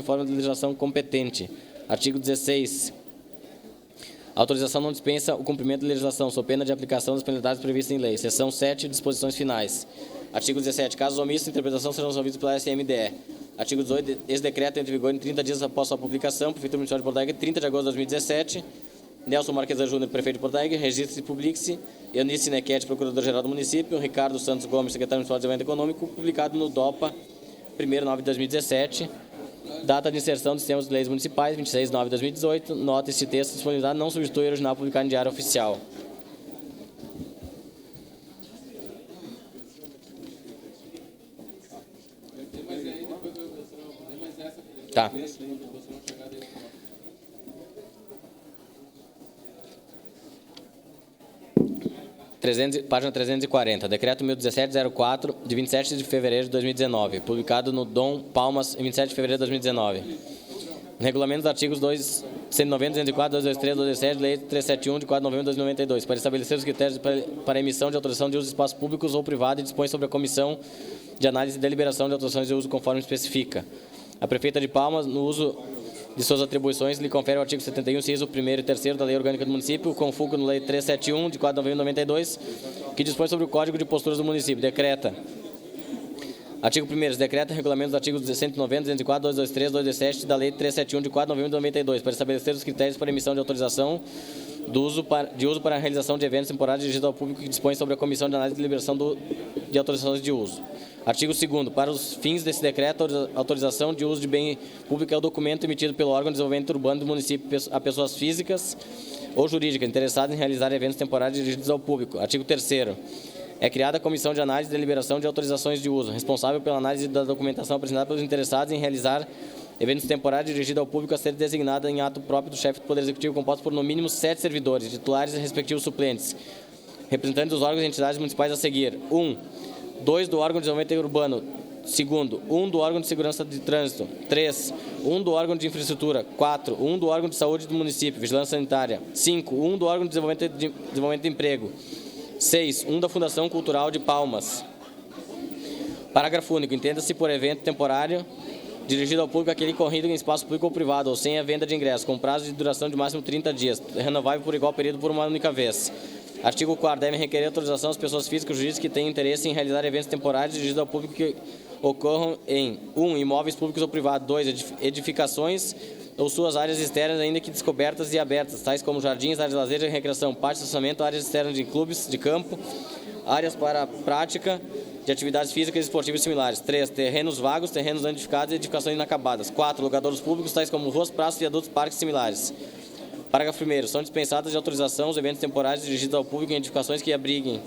conforme a legislação competente. Artigo 16. A autorização não dispensa o cumprimento da legislação, sob pena de aplicação das penalidades previstas em lei. Seção 7, disposições finais. Artigo 17. Casos omissos de interpretação serão resolvidos pela SMDE. Artigo 18. Esse decreto entra em vigor em 30 dias após sua publicação. Prefeitura Municipal de Porto Alegre, 30 de agosto de 2017. Nelson Marquesa Júnior, prefeito de Porto Alegre. Registre e publique-se. Eunice Nequete, procurador-geral do município. Ricardo Santos Gomes, secretário municipal de Desenvolvimento Econômico. Publicado no DOPA, 1º de 2017. Data de inserção dos sistemas de leis municipais, 26 de 9 de 2018. Nota: este texto disponibilizado não substitui o original publicado em Diário Oficial. Tá. Página 340. Decreto 1017-04, de 27 de fevereiro de 2019. Publicado no Dom Palmas, em 27 de fevereiro de 2019. Regulamento dos artigos 190, 204, 223, 227, Lei 371, de 4 de novembro de 2092. Para estabelecer os critérios para emissão de autorização de uso de espaços públicos ou privados e dispõe sobre a comissão de análise e deliberação de autorizações de uso conforme especifica. A prefeita de Palmas, no uso de suas atribuições, lhe confere o artigo 71, inciso 1º e 3º da Lei Orgânica do Município, com fulcro na Lei 371, de 4 de novembro de 92, que dispõe sobre o Código de Posturas do Município. Decreta. Artigo 1º. Decreta regulamento dos artigos 190, 204, 223, 227 da Lei 371, de 4 de novembro de 92, para estabelecer os critérios para emissão de autorização de uso para a realização de eventos temporários dirigidos ao público, que dispõe sobre a Comissão de Análise e Deliberação de autorizações de uso. Artigo 2º. Para os fins desse decreto, a autorização de uso de bem público é o documento emitido pelo órgão de desenvolvimento urbano do município a pessoas físicas ou jurídicas interessadas em realizar eventos temporários dirigidos ao público. Artigo 3º. É criada a Comissão de Análise e Deliberação de Autorizações de Uso, responsável pela análise da documentação apresentada pelos interessados em realizar eventos temporários dirigidos ao público, a ser designada em ato próprio do chefe do Poder Executivo, composto por no mínimo 7 servidores, titulares e respectivos suplentes, representantes dos órgãos e entidades municipais a seguir. 2 do órgão de desenvolvimento urbano. 2, 1 do órgão de segurança de trânsito. 3, 1 do órgão de infraestrutura. 4, 1 do órgão de saúde do município, vigilância sanitária. 5, 1 do órgão de desenvolvimento de emprego. 6, 1 da Fundação Cultural de Palmas. Parágrafo único. Entenda-se por evento temporário dirigido ao público aquele corrido em espaço público ou privado, ou sem a venda de ingressos, com prazo de duração de máximo 30 dias, renovável por igual período por uma única vez. Artigo 4º. Devem requerer autorização às pessoas físicas e jurídicas que tenham interesse em realizar eventos temporários dirigidos ao público que ocorram em 1. Imóveis públicos ou privados. 2. Edificações ou suas áreas externas, ainda que descobertas e abertas, tais como jardins, áreas de lazer e recreação, pátio de estacionamento, áreas externas de clubes de campo, áreas para prática de atividades físicas, esportivas e similares. 3. Terrenos vagos, terrenos não edificados e edificações inacabadas. 4. Logadouros públicos, tais como ruas, praças, viadutos, parques e similares. Parágrafo 1º. São dispensadas de autorização os eventos temporários dirigidos ao público em edificações que abriguem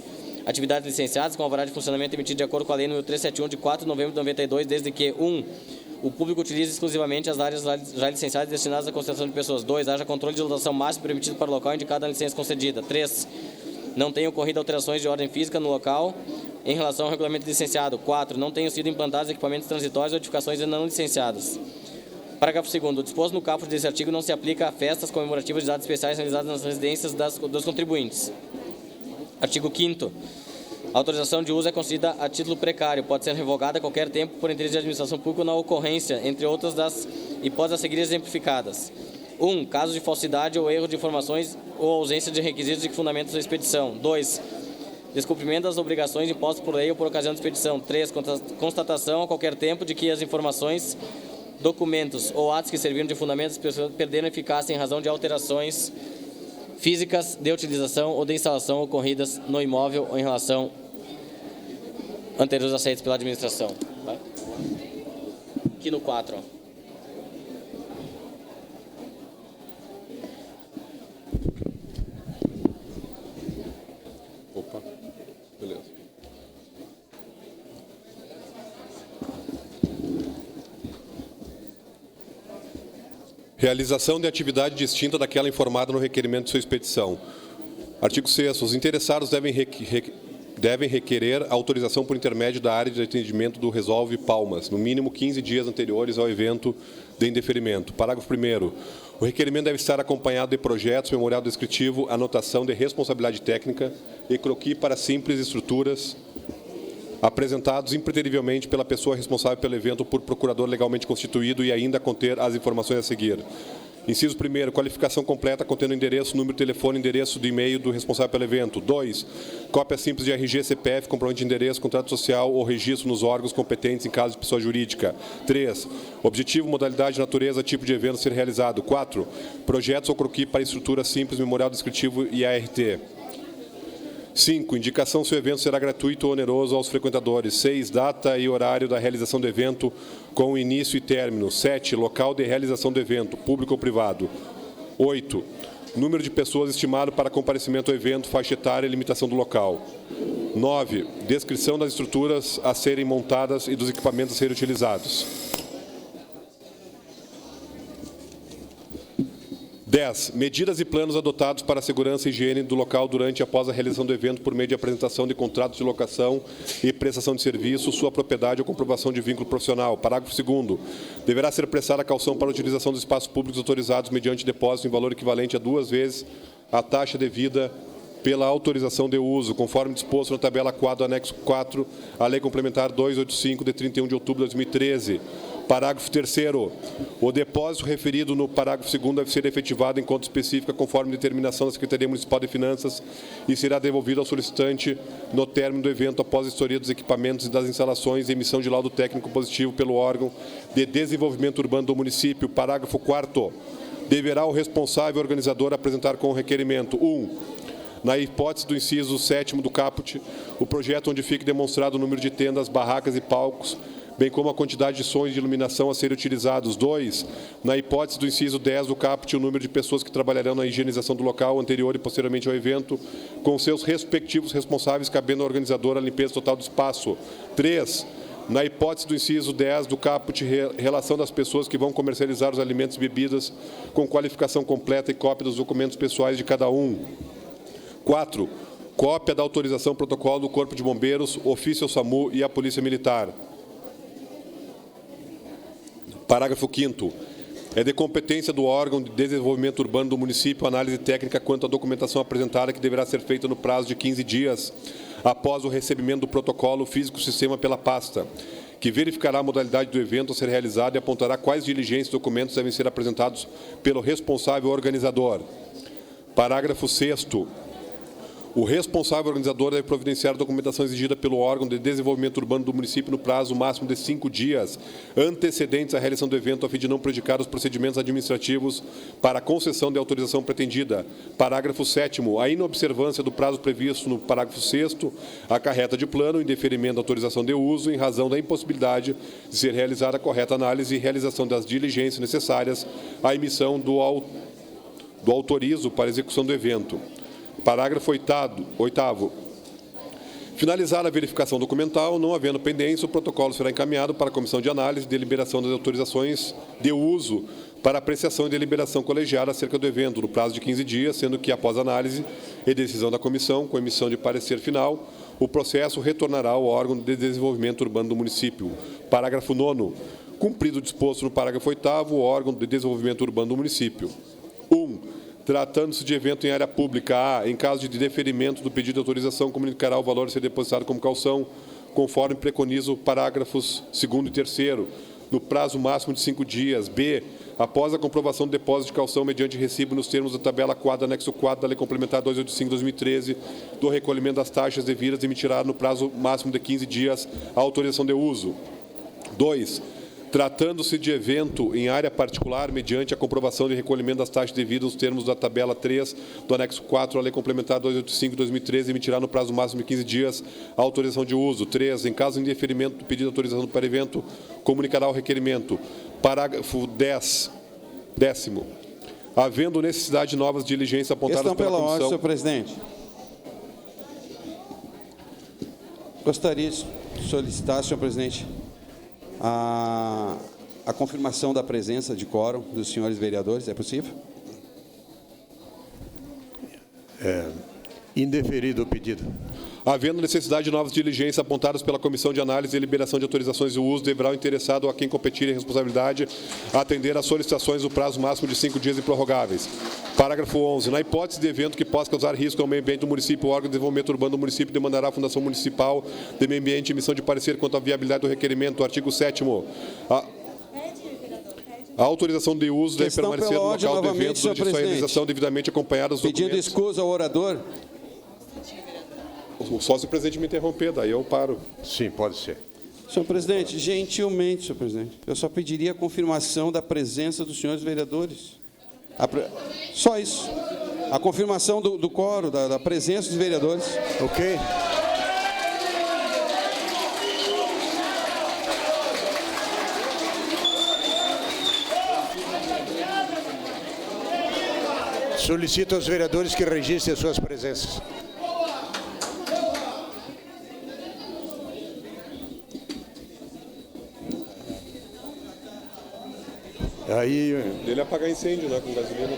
atividades licenciadas com alvará de funcionamento emitido de acordo com a Lei nº 371, de 4 de novembro de 92, desde que 1. O público utilize exclusivamente as áreas já licenciadas e destinadas à concentração de pessoas. 2. Haja controle de lotação máximo permitido para o local indicado na licença concedida. 3. Não tenham ocorrido alterações de ordem física no local em relação ao regulamento licenciado. 4. Não tenham sido implantados equipamentos transitórios ou edificações não licenciadas. Parágrafo 2º. O disposto no caput desse artigo não se aplica a festas comemorativas de datas especiais realizadas nas residências dos contribuintes. Artigo 5º. A autorização de uso é concedida a título precário. Pode ser revogada a qualquer tempo por interesse de administração pública na ocorrência, entre outras das hipóteses a seguir exemplificadas. 1. Casos de falsidade ou erro de informações ou ausência de requisitos e fundamentos da expedição. 2. Descumprimento das obrigações impostas por lei ou por ocasião de expedição. 3. Constatação a qualquer tempo de que as informações, documentos ou atos que serviram de fundamentos perderam eficácia em razão de alterações físicas de utilização ou de instalação ocorridas no imóvel ou em relação anteriores aceitos pela administração. Vai. Aqui no 4. Opa, beleza. Realização de atividade distinta daquela informada no requerimento de sua expedição. Artigo 6º. Os interessados devem requerer autorização por intermédio da área de atendimento do Resolve Palmas, no mínimo 15 dias anteriores ao evento de indeferimento. Parágrafo 1º. O requerimento deve estar acompanhado de projetos, memorial descritivo, anotação de responsabilidade técnica e croquis para simples estruturas apresentados impreterivelmente pela pessoa responsável pelo evento por procurador legalmente constituído e ainda conter as informações a seguir. Inciso 1º, qualificação completa contendo endereço, número de telefone, endereço de e-mail do responsável pelo evento. 2, cópia simples de RG, CPF, comprovante de endereço, contrato social ou registro nos órgãos competentes em caso de pessoa jurídica. 3, objetivo, modalidade, natureza, tipo de evento a ser realizado. 4, projetos ou croquis para estrutura simples, memorial descritivo e ART. 5, indicação se o evento será gratuito ou oneroso aos frequentadores. 6, data e horário da realização do evento com início e término. 7, local de realização do evento, público ou privado. 8, número de pessoas estimado para comparecimento ao evento, faixa etária e limitação do local. 9, descrição das estruturas a serem montadas e dos equipamentos a serem utilizados. 10. Medidas e planos adotados para a segurança e higiene do local durante e após a realização do evento por meio de apresentação de contratos de locação e prestação de serviço, sua propriedade ou comprovação de vínculo profissional. Parágrafo 2º. Deverá ser prestada caução para a utilização dos espaços públicos autorizados mediante depósito em valor equivalente a 2 vezes a taxa devida pela autorização de uso, conforme disposto na tabela 4 do anexo 4 à Lei Complementar 285, de 31 de outubro de 2013. Parágrafo 3º. O depósito referido no parágrafo 2º deve ser efetivado em conta específica conforme determinação da Secretaria Municipal de Finanças e será devolvido ao solicitante no término do evento após a vistoria dos equipamentos e das instalações e emissão de laudo técnico positivo pelo órgão de desenvolvimento urbano do município. Parágrafo 4º. Deverá o responsável organizador apresentar com o requerimento: 1. Na hipótese do inciso 7º do caput, o projeto onde fique demonstrado o número de tendas, barracas e palcos, bem como a quantidade de sons de iluminação a serem utilizados. 2. Na hipótese do inciso 10 do caput, o número de pessoas que trabalharão na higienização do local anterior e posteriormente ao evento, com seus respectivos responsáveis, cabendo ao organizador a limpeza total do espaço. 3. Na hipótese do inciso 10 do caput, relação das pessoas que vão comercializar os alimentos e bebidas com qualificação completa e cópia dos documentos pessoais de cada um. 4. Cópia da autorização protocolo do Corpo de Bombeiros, ofício ao SAMU e à Polícia Militar. Parágrafo 5º. É de competência do órgão de desenvolvimento urbano do município a análise técnica quanto à documentação apresentada, que deverá ser feita no prazo de 15 dias após o recebimento do protocolo físico-sistema pela pasta, que verificará a modalidade do evento a ser realizado e apontará quais diligências e documentos devem ser apresentados pelo responsável organizador. Parágrafo 6º. O responsável organizador deve providenciar a documentação exigida pelo órgão de desenvolvimento urbano do município no prazo máximo de 5 dias antecedentes à realização do evento, a fim de não prejudicar os procedimentos administrativos para a concessão de autorização pretendida. Parágrafo 7º. A inobservância do prazo previsto no parágrafo 6º acarreta de plano o indeferimento da autorização de uso em razão da impossibilidade de ser realizada a correta análise e realização das diligências necessárias à emissão do autorizo para a execução do evento. Parágrafo 8º. Finalizada a verificação documental, não havendo pendência, o protocolo será encaminhado para a Comissão de Análise e Deliberação das autorizações de uso para apreciação e deliberação colegiada acerca do evento, no prazo de 15 dias, sendo que, após análise e decisão da comissão, com emissão de parecer final, o processo retornará ao órgão de desenvolvimento urbano do município. Parágrafo 9º. Cumprido o disposto no parágrafo 8º, o órgão de desenvolvimento urbano do município. 1. Tratando-se de evento em área pública, A, em caso de deferimento do pedido de autorização, comunicará o valor a ser depositado como caução, conforme preconiza o parágrafos 2º e 3º, no prazo máximo de 5 dias. B, após a comprovação do depósito de caução mediante recibo nos termos da tabela 4, anexo 4 da Lei Complementar 285/2013, do recolhimento das taxas devidas, emitirá no prazo máximo de 15 dias a autorização de uso. 2. Tratando-se de evento em área particular, mediante a comprovação de recolhimento das taxas devidas nos termos da tabela 3 do anexo 4 à Lei Complementar 285/2013, emitirá no prazo máximo de 15 dias a autorização de uso. 3. Em caso de indeferimento do pedido de autorização para evento, comunicará o requerimento. Parágrafo 10º. Havendo necessidade de novas diligências apontadas pela comissão... ordem, senhor presidente. Gostaria de solicitar, senhor presidente, a confirmação da presença de quórum dos senhores vereadores. É possível? Indeferido o pedido. Havendo necessidade de novas diligências apontadas pela Comissão de Análise e Liberação de Autorizações de Uso, deverá o interessado a quem competir em responsabilidade atender às solicitações no prazo máximo de 5 dias improrrogáveis. Parágrafo 11. Na hipótese de evento que possa causar risco ao meio ambiente do município, o órgão de desenvolvimento urbano do município demandará à Fundação Municipal de Meio Ambiente emissão de parecer quanto à viabilidade do requerimento. Artigo 7º. A autorização de uso deve Questão permanecer pela no ordem, local do novamente, evento senhor durante sua presidente. realização devidamente acompanhada dos Pedindo documentos. escusa ao orador. O sócio-presidente me interromper, daí eu paro. Sim, pode ser. Senhor presidente, gentilmente, senhor presidente, eu só pediria a confirmação da presença dos senhores vereadores. Só isso. A confirmação do quórum, da presença dos vereadores. Ok? Solicito aos vereadores que registrem as suas presenças. Aí, Ele apagar incêndio, né, com gasolina.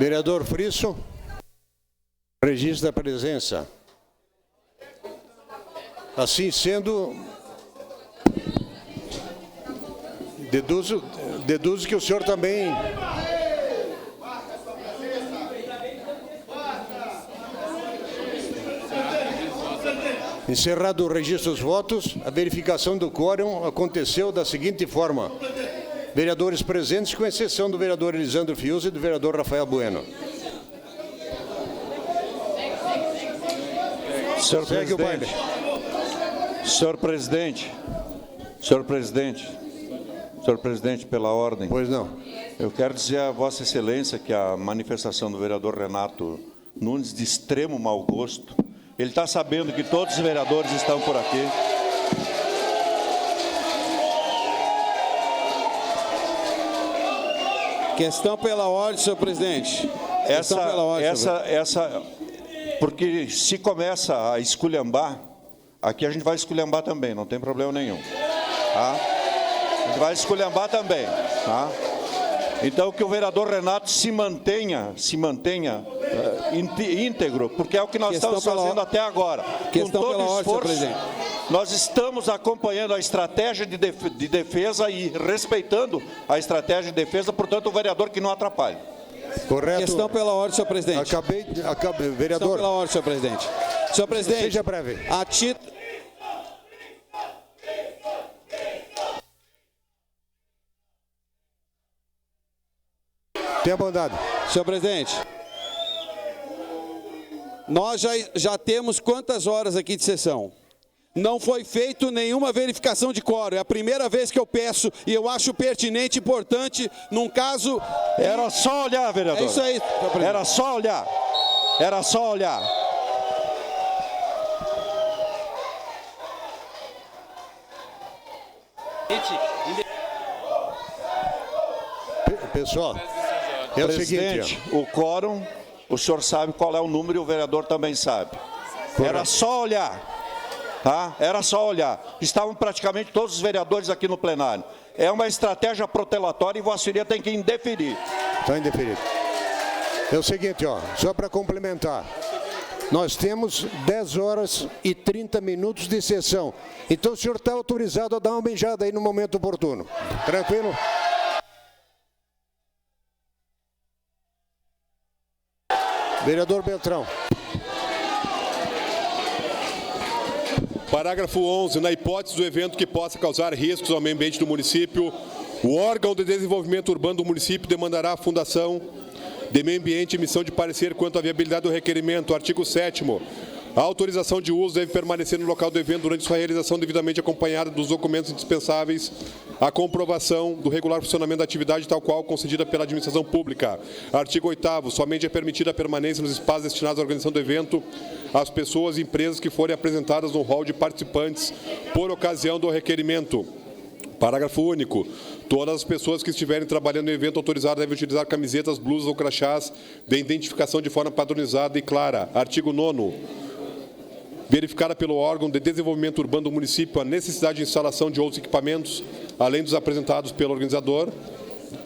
vereador Frisso, registra a presença. Assim sendo, deduzo que o senhor também... Encerrado o registro dos votos, a verificação do quórum aconteceu da seguinte forma. Vereadores presentes, com exceção do vereador Elisandro Fiuza e do vereador Rafael Bueno. Senhor Segue o baile. Senhor presidente, pela ordem. Pois não. Eu quero dizer a Vossa Excelência que a manifestação do vereador Renato Nunes, de extremo mau gosto, ele está sabendo que todos os vereadores estão por aqui. Questão pela ordem, senhor presidente. Questão pela ordem, senhor presidente. Porque se começa a esculhambar, aqui a gente vai esculhambar também, não tem problema nenhum. Tá? A gente vai esculhambar também. Tá? Então, que o vereador Renato se mantenha íntegro, porque é o que nós estamos fazendo até agora. Com todo o esforço, nós estamos acompanhando a estratégia de defesa e respeitando a estratégia de defesa, portanto, o vereador que não atrapalhe. Correto. Questão pela ordem, senhor presidente. Acabei, vereador. Questão pela ordem, senhor presidente. Senhor presidente, seja breve. A título... Tenha bondade. Senhor presidente, nós já temos quantas horas aqui de sessão? Não foi feito nenhuma verificação de quórum. É a primeira vez que eu peço e eu acho pertinente e importante num caso... Era só olhar, vereador. É isso aí, senhor presidente. Era só olhar. Era só olhar. Pessoal, é o seguinte, o quórum, o senhor sabe qual é o número e o vereador também sabe. Era só olhar. Tá? Era só olhar. Estavam praticamente todos os vereadores aqui no plenário. É uma estratégia protelatória e Vossa Senhoria tem que indeferir. Está indeferido. É o seguinte, ó, só para complementar. Nós temos 10 horas e 30 minutos de sessão. Então o senhor está autorizado a dar uma beijada aí no momento oportuno. Tranquilo? Vereador Beltrão. Parágrafo 11. Na hipótese do evento que possa causar riscos ao meio ambiente do município, o órgão de desenvolvimento urbano do município demandará à Fundação de Meio Ambiente emissão de parecer quanto à viabilidade do requerimento. Artigo 7º. A autorização de uso deve permanecer no local do evento durante sua realização devidamente acompanhada dos documentos indispensáveis à comprovação do regular funcionamento da atividade tal qual concedida pela administração pública. Artigo 8º. Somente é permitida a permanência nos espaços destinados à organização do evento às pessoas e empresas que forem apresentadas no rol de participantes por ocasião do requerimento. Parágrafo único. Todas as pessoas que estiverem trabalhando no evento autorizado devem utilizar camisetas, blusas ou crachás de identificação de forma padronizada e clara. Artigo 9º. Verificada pelo órgão de desenvolvimento urbano do município a necessidade de instalação de outros equipamentos, além dos apresentados pelo organizador,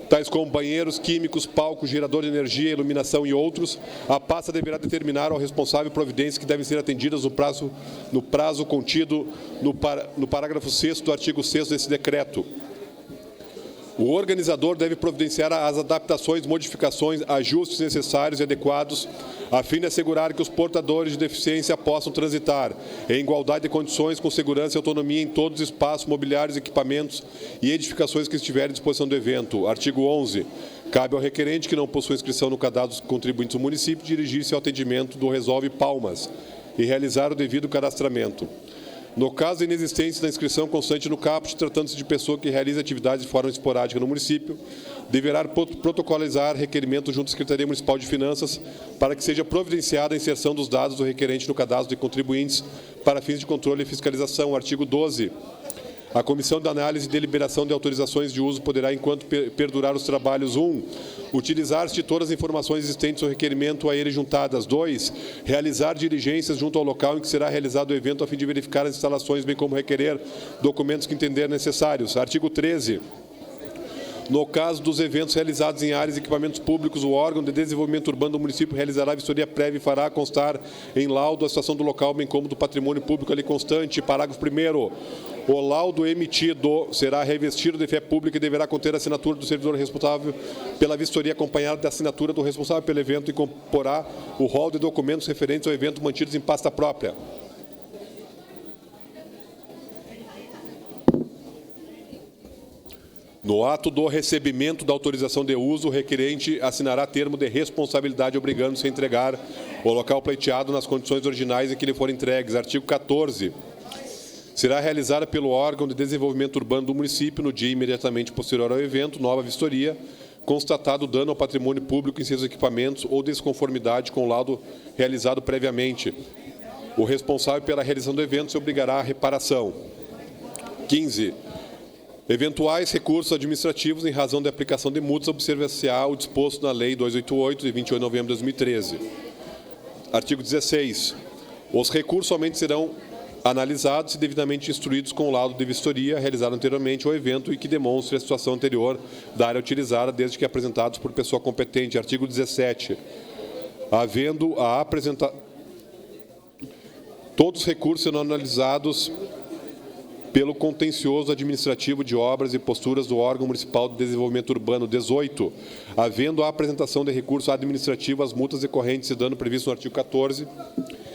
tais como banheiros, químicos, palcos, gerador de energia, iluminação e outros, a pasta deverá determinar ao responsável providências que devem ser atendidas no prazo contido no parágrafo 6º do artigo 6º desse decreto. O organizador deve providenciar as adaptações, modificações, ajustes necessários e adequados, a fim de assegurar que os portadores de deficiência possam transitar em igualdade de condições, com segurança e autonomia em todos os espaços, mobiliários, equipamentos e edificações que estiverem à disposição do evento. Artigo 11. Cabe ao requerente que não possua inscrição no cadastro dos contribuintes do município dirigir-se ao atendimento do Resolve Palmas e realizar o devido cadastramento. No caso de inexistência da inscrição constante no CAPT, tratando-se de pessoa que realiza atividades de forma esporádica no município, deverá protocolizar requerimento junto à Secretaria Municipal de Finanças para que seja providenciada a inserção dos dados do requerente no cadastro de contribuintes para fins de controle e fiscalização. Artigo 12. A Comissão de Análise e Deliberação de Autorizações de Uso poderá, enquanto perdurar os trabalhos, 1. Utilizar-se de todas as informações existentes no requerimento a ele juntadas. 2. Realizar diligências junto ao local em que será realizado o evento a fim de verificar as instalações, bem como requerer documentos que entender necessários. Artigo 13. No caso dos eventos realizados em áreas e equipamentos públicos, o órgão de desenvolvimento urbano do município realizará a vistoria prévia e fará constar em laudo a situação do local, bem como do patrimônio público ali constante. Parágrafo 1º. O laudo emitido será revestido de fé pública e deverá conter a assinatura do servidor responsável pela vistoria, acompanhada da assinatura do responsável pelo evento, e comporá o rol de documentos referentes ao evento mantidos em pasta própria. No ato do recebimento da autorização de uso, o requerente assinará termo de responsabilidade obrigando-se a entregar o local pleiteado nas condições originais em que lhe forem entregues. Artigo 14. Será realizada pelo órgão de desenvolvimento urbano do município, no dia imediatamente posterior ao evento, nova vistoria, constatado dano ao patrimônio público em seus equipamentos ou desconformidade com o laudo realizado previamente. O responsável pela realização do evento se obrigará à reparação. 15. Eventuais recursos administrativos em razão da aplicação de multas observar-se-á o disposto na Lei 288, de 28 de novembro de 2013. Artigo 16. Os recursos somente serão analisados e devidamente instruídos com o laudo de vistoria realizado anteriormente ao evento e que demonstre a situação anterior da área utilizada, desde que apresentados por pessoa competente. Artigo 17. Havendo a apresentação... Todos os recursos serão analisados pelo contencioso administrativo de obras e posturas do órgão municipal de desenvolvimento urbano. 18. Havendo a apresentação de recurso administrativo, as multas decorrentes e dano previsto no artigo 14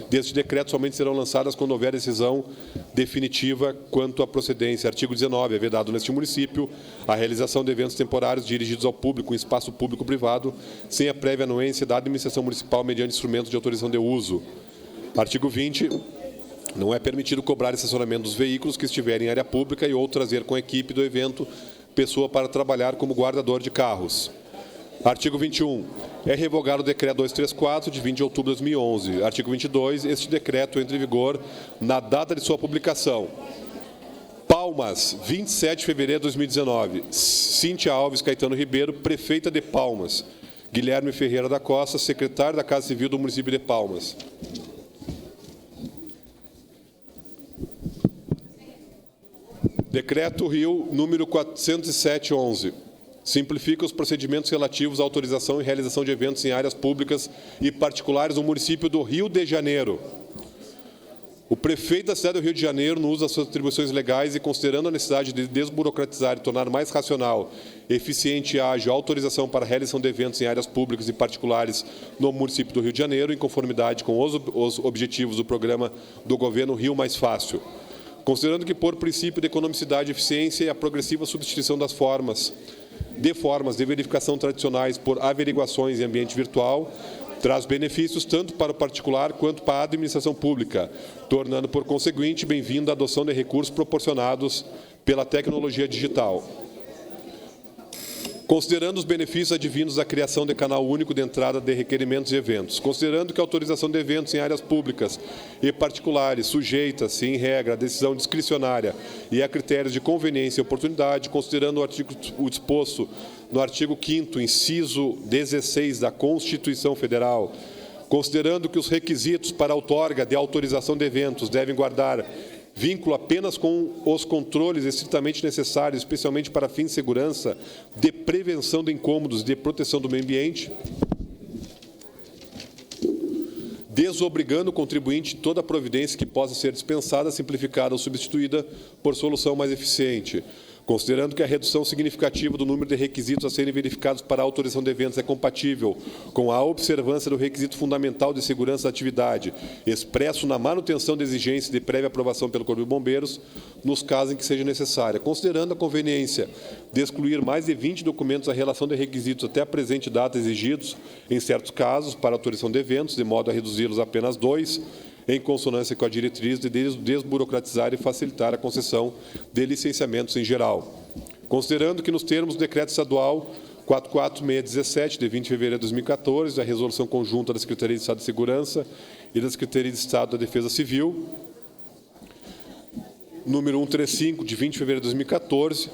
deste decreto somente serão lançadas quando houver decisão definitiva quanto à procedência. Artigo 19. É vedado neste município a realização de eventos temporários dirigidos ao público em espaço público-privado, sem a prévia anuência da administração municipal mediante instrumentos de autorização de uso. Artigo 20. Não é permitido cobrar estacionamento dos veículos que estiverem em área pública e ou trazer com a equipe do evento pessoa para trabalhar como guardador de carros. Artigo 21. É revogado o decreto 234, de 20 de outubro de 2011. Artigo 22. Este decreto entra em vigor na data de sua publicação. Palmas, 27 de fevereiro de 2019. Cíntia Alves Caetano Ribeiro, prefeita de Palmas. Guilherme Ferreira da Costa, secretário da Casa Civil do município de Palmas. Decreto Rio número 407/11. Simplifica os procedimentos relativos à autorização e realização de eventos em áreas públicas e particulares no município do Rio de Janeiro. O prefeito da cidade do Rio de Janeiro, no uso das suas atribuições legais e considerando a necessidade de desburocratizar e tornar mais racional, eficiente e ágil a autorização para a realização de eventos em áreas públicas e particulares no município do Rio de Janeiro, em conformidade com os objetivos do programa do governo Rio Mais Fácil. Considerando que, por princípio de economicidade e eficiência e a progressiva substituição das formas de verificação tradicionais por averiguações em ambiente virtual, Traz benefícios tanto para o particular quanto para a administração pública, tornando, por conseguinte, bem-vinda a adoção de recursos proporcionados pela tecnologia digital. Considerando os benefícios advindos da criação de canal único de entrada de requerimentos e eventos, considerando que a autorização de eventos em áreas públicas e particulares sujeita-se, em regra, à decisão discricionária e a critérios de conveniência e oportunidade, considerando o disposto no artigo 5º, inciso 16 da Constituição Federal, considerando que os requisitos para a outorga de autorização de eventos devem guardar vínculo apenas com os controles estritamente necessários, especialmente para fins de segurança, de prevenção de incômodos e de proteção do meio ambiente, desobrigando o contribuinte de toda providência que possa ser dispensada, simplificada ou substituída por solução mais eficiente. Considerando que a redução significativa do número de requisitos a serem verificados para a autorização de eventos é compatível com a observância do requisito fundamental de segurança da atividade, expresso na manutenção da exigência de prévia aprovação pelo Corpo de Bombeiros, nos casos em que seja necessária. Considerando a conveniência de excluir mais de 20 documentos a relação de requisitos até a presente data exigidos, em certos casos, para autorização de eventos, de modo a reduzi-los a apenas 2, em consonância com a diretriz de desburocratizar e facilitar a concessão de licenciamentos em geral. Considerando que, nos termos do Decreto Estadual 44617, de 20 de fevereiro de 2014, a Resolução Conjunta da Secretaria de Estado de Segurança e da Secretaria de Estado da Defesa Civil, número 135, de 20 de fevereiro de 2014,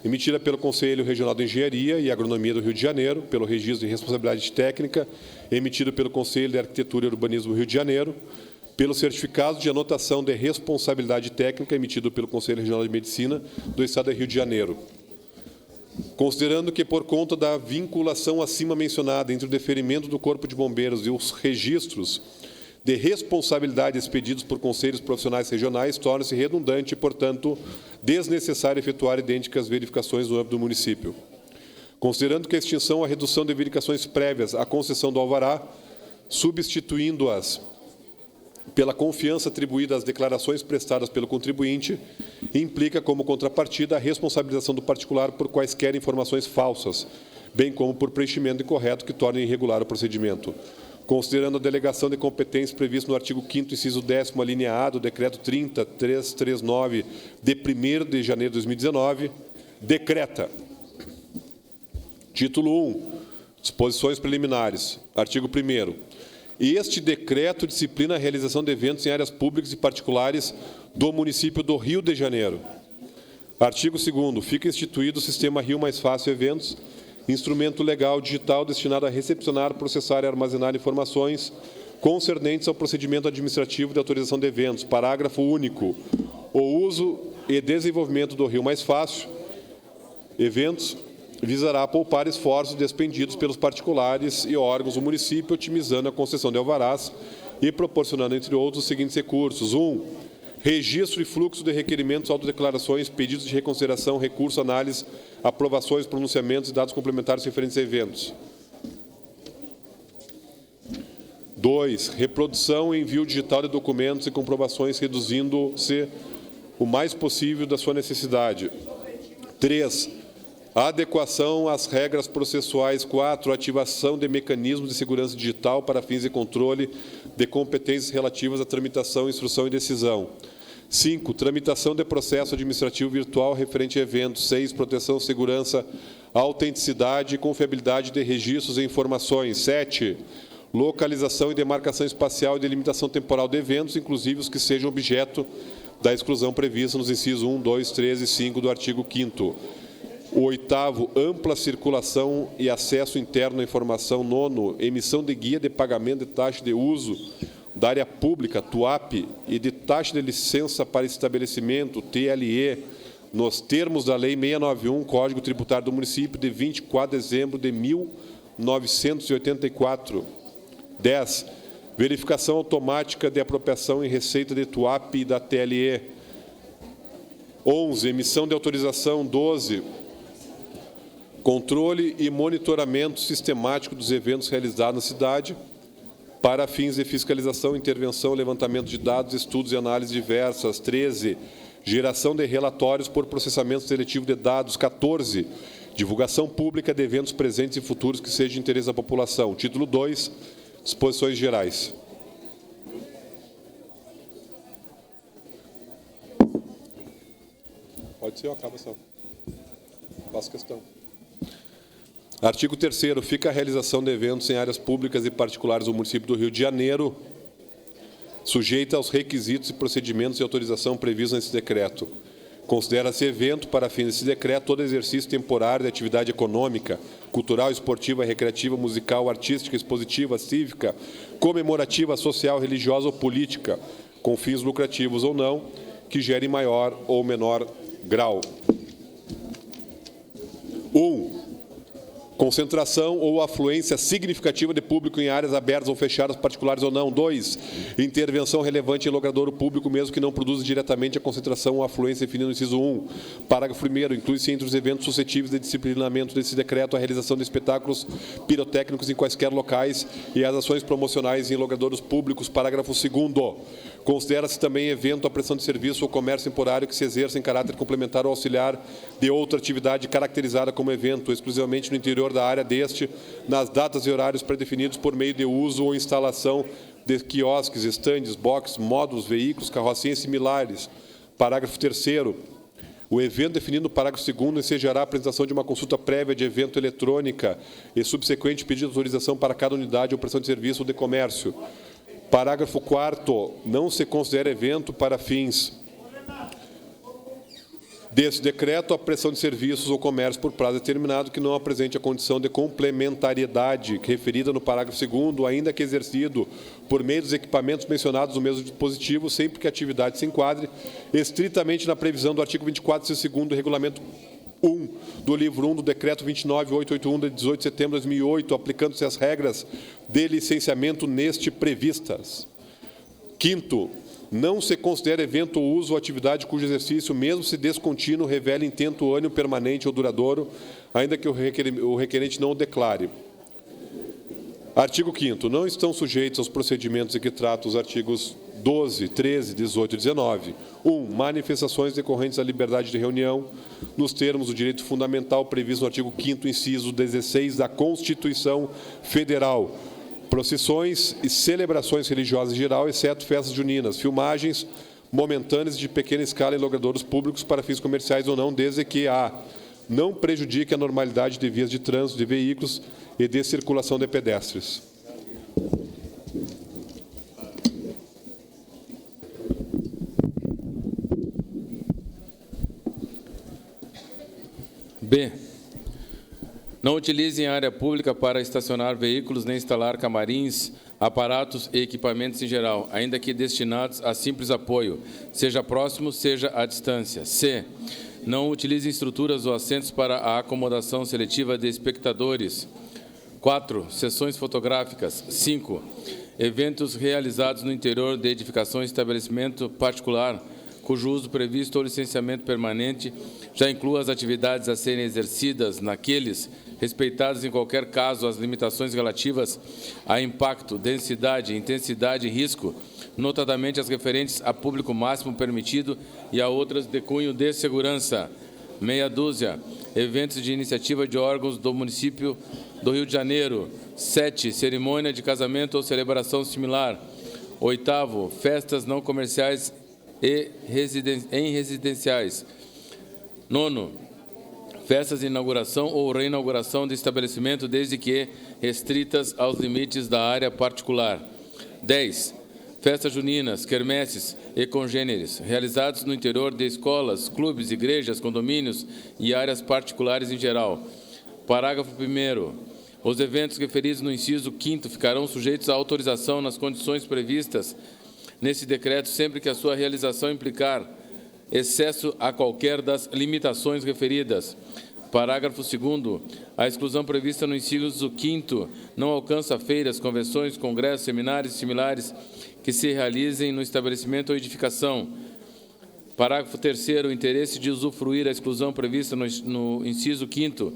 emitida pelo Conselho Regional de Engenharia e Agronomia do Rio de Janeiro, pelo Registro de Responsabilidade Técnica, emitido pelo Conselho de Arquitetura e Urbanismo do Rio de Janeiro, pelo certificado de anotação de responsabilidade técnica emitido pelo Conselho Regional de Medicina do Estado do Rio de Janeiro. Considerando que, por conta da vinculação acima mencionada entre o deferimento do Corpo de Bombeiros e os registros de responsabilidade expedidos por conselhos profissionais regionais, torna-se redundante e, portanto, desnecessário efetuar idênticas verificações no âmbito do município. Considerando que a extinção ou a redução de verificações prévias à concessão do alvará, substituindo-as pela confiança atribuída às declarações prestadas pelo contribuinte, implica como contrapartida a responsabilização do particular por quaisquer informações falsas, bem como por preenchimento incorreto que torne irregular o procedimento. Considerando a delegação de competências prevista no artigo 5º, inciso 10º, a linha A do Decreto 30.339, de 1º de janeiro de 2019, decreta. Título 1. Disposições preliminares. Artigo 1º. Este decreto disciplina a realização de eventos em áreas públicas e particulares do município do Rio de Janeiro. Artigo 2º. Fica instituído o Sistema Rio Mais Fácil Eventos, instrumento legal digital destinado a recepcionar, processar e armazenar informações concernentes ao procedimento administrativo de autorização de eventos. Parágrafo único. O uso e desenvolvimento do Rio Mais Fácil Eventos visará poupar esforços despendidos pelos particulares e órgãos do município, otimizando a concessão de alvarás e proporcionando, entre outros, os seguintes recursos. 1. Registro e fluxo de requerimentos, autodeclarações, pedidos de reconsideração, recurso, análise, aprovações, pronunciamentos e dados complementares referentes a eventos. 2. Reprodução e envio digital de documentos e comprovações, reduzindo-se o mais possível da sua necessidade. 3. Adequação às regras processuais. 4. Ativação de mecanismos de segurança digital para fins de controle de competências relativas à tramitação, instrução e decisão. 5. Tramitação de processo administrativo virtual referente a eventos. 6. Proteção, segurança, autenticidade e confiabilidade de registros e informações. 7. Localização e demarcação espacial e delimitação temporal de eventos, inclusive os que sejam objeto da exclusão prevista nos incisos 1, 2, 3 e 5 do artigo 5º. O 8º, ampla circulação e acesso interno à informação. 9º, emissão de guia de pagamento de taxa de uso da área pública, TUAP, e de taxa de licença para estabelecimento, TLE, nos termos da Lei 691, Código Tributário do Município, de 24 de dezembro de 1984. 10. Verificação automática de apropriação em receita de TUAP e da TLE. 11. Emissão de autorização. 12. Controle e monitoramento sistemático dos eventos realizados na cidade para fins de fiscalização, intervenção, levantamento de dados, estudos e análises diversas. 13. Geração de relatórios por processamento seletivo de dados. 14. Divulgação pública de eventos presentes e futuros que sejam de interesse da população. Título 2. Disposições gerais. Pode ser, acaba só. Faço questão. Artigo 3º. Fica a realização de eventos em áreas públicas e particulares do município do Rio de Janeiro, sujeita aos requisitos e procedimentos de autorização previstos nesse decreto. Considera-se evento, para fins desse decreto, todo exercício temporário de atividade econômica, cultural, esportiva, recreativa, musical, artística, expositiva, cívica, comemorativa, social, religiosa ou política, com fins lucrativos ou não, que gere maior ou menor grau. 1. Concentração ou afluência significativa de público em áreas abertas ou fechadas, particulares ou não. 2. Intervenção relevante em logradouro público, mesmo que não produza diretamente a concentração ou afluência definida no inciso 1. Parágrafo 1º. Inclui-se entre os eventos suscetíveis de disciplinamento desse decreto a realização de espetáculos pirotécnicos em quaisquer locais e as ações promocionais em logradouros públicos. Parágrafo 2º. Considera-se também evento a prestação de serviço ou comércio temporário que se exerça em caráter complementar ou auxiliar de outra atividade caracterizada como evento, exclusivamente no interior da área deste, nas datas e horários predefinidos por meio de uso ou instalação de quiosques, estandes, boxes, módulos, veículos, carrocinhas similares. Parágrafo 3º. O evento definido no parágrafo 2º ensejará a apresentação de uma consulta prévia de evento eletrônica e subsequente pedido de autorização para cada unidade ou prestação de serviço ou de comércio. Parágrafo 4º. Não se considera evento para fins desse decreto a prestação de serviços ou comércio por prazo determinado que não apresente a condição de complementariedade referida no parágrafo 2º, ainda que exercido por meio dos equipamentos mencionados no mesmo dispositivo, sempre que a atividade se enquadre estritamente na previsão do artigo 24, inciso 2º do Regulamento 1 do livro 1 do Decreto 29.881 de 18 de setembro de 2008, aplicando-se as regras de licenciamento neste previstas. 5º. Não se considera evento ou uso ou atividade cujo exercício, mesmo se descontínuo, revele intento ânimo permanente ou duradouro, ainda que o requerente não o declare. Artigo 5º. Não estão sujeitos aos procedimentos em que tratam os artigos 12, 13, 18 e 19. 1. Manifestações decorrentes da liberdade de reunião, nos termos do direito fundamental previsto no artigo 5º, inciso 16 da Constituição Federal. Procissões e celebrações religiosas em geral, exceto festas juninas, filmagens momentâneas de pequena escala em logradouros públicos para fins comerciais ou não, desde que a não prejudique a normalidade de vias de trânsito de veículos e de circulação de pedestres. B. Não utilize em área pública para estacionar veículos nem instalar camarins, aparatos e equipamentos em geral, ainda que destinados a simples apoio, seja próximo, seja à distância. C. Não utilize estruturas ou assentos para a acomodação seletiva de espectadores. 4. Sessões fotográficas. 5. Eventos realizados no interior de edificações e estabelecimento particular, cujo uso previsto ou licenciamento permanente já inclua as atividades a serem exercidas naqueles, respeitadas em qualquer caso as limitações relativas a impacto, densidade, intensidade e risco, notadamente as referentes a público máximo permitido e a outras de cunho de segurança. Meia dúzia. Eventos de iniciativa de órgãos do município do Rio de Janeiro. 7. Cerimônia de casamento ou celebração similar. 8. Festas não comerciais e em residenciais. 9. Festas de inauguração ou reinauguração de estabelecimento, desde que restritas aos limites da área particular. 10. Festas juninas, quermesses e congêneres, realizados no interior de escolas, clubes, igrejas, condomínios e áreas particulares em geral. Parágrafo 1º. Os eventos referidos no inciso 5º ficarão sujeitos à autorização nas condições previstas nesse decreto, sempre que a sua realização implicar excesso a qualquer das limitações referidas. Parágrafo 2º. A exclusão prevista no inciso 5º não alcança feiras, convenções, congressos, seminários similares que se realizem no estabelecimento ou edificação. Parágrafo 3º. O interesse de usufruir a exclusão prevista no inciso 5º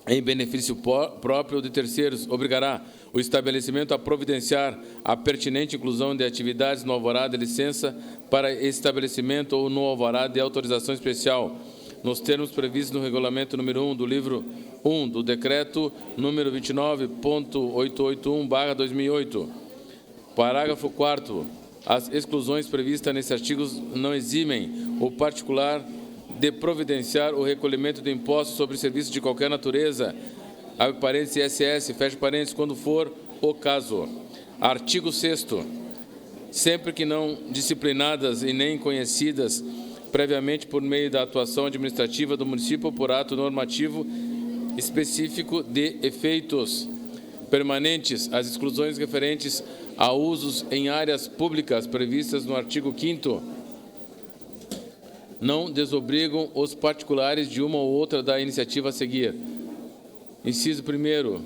em benefício próprio ou de terceiros obrigará o estabelecimento a providenciar a pertinente inclusão de atividades no alvará de licença para estabelecimento ou no alvará de autorização especial, nos termos previstos no regulamento número 1 do livro 1 do decreto número 29.881/2008. Parágrafo 4º. As exclusões previstas nesse artigo não eximem o particular de providenciar o recolhimento do imposto sobre serviços de qualquer natureza, abre parênteses, ISS, fecha parênteses, quando for o caso. Artigo 6º. Sempre que não disciplinadas e nem conhecidas previamente por meio da atuação administrativa do município ou por ato normativo específico de efeitos permanentes, as exclusões referentes a usos em áreas públicas previstas no artigo 5º não desobrigam os particulares de uma ou outra da iniciativa a seguir. Inciso 1º.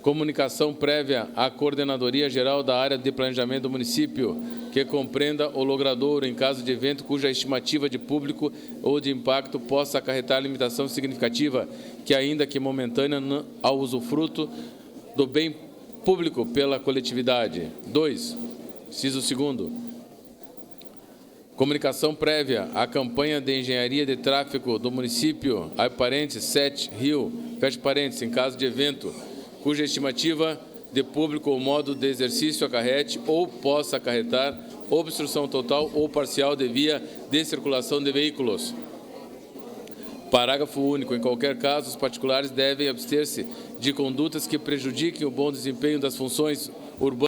Comunicação prévia à Coordenadoria Geral da Área de Planejamento do município, que compreenda o logradouro em caso de evento cuja estimativa de público ou de impacto possa acarretar limitação significativa, que ainda que momentânea, ao usufruto do bem público pela coletividade. 2. Inciso 2º. Comunicação prévia à campanha de engenharia de tráfego do município, abre parênteses, 7, Rio, fecha parênteses, em caso de evento, cuja estimativa de público ou modo de exercício acarrete ou possa acarretar obstrução total ou parcial de via de circulação de veículos. Parágrafo único. Em qualquer caso, os particulares devem abster-se de condutas que prejudiquem o bom desempenho das funções urbanas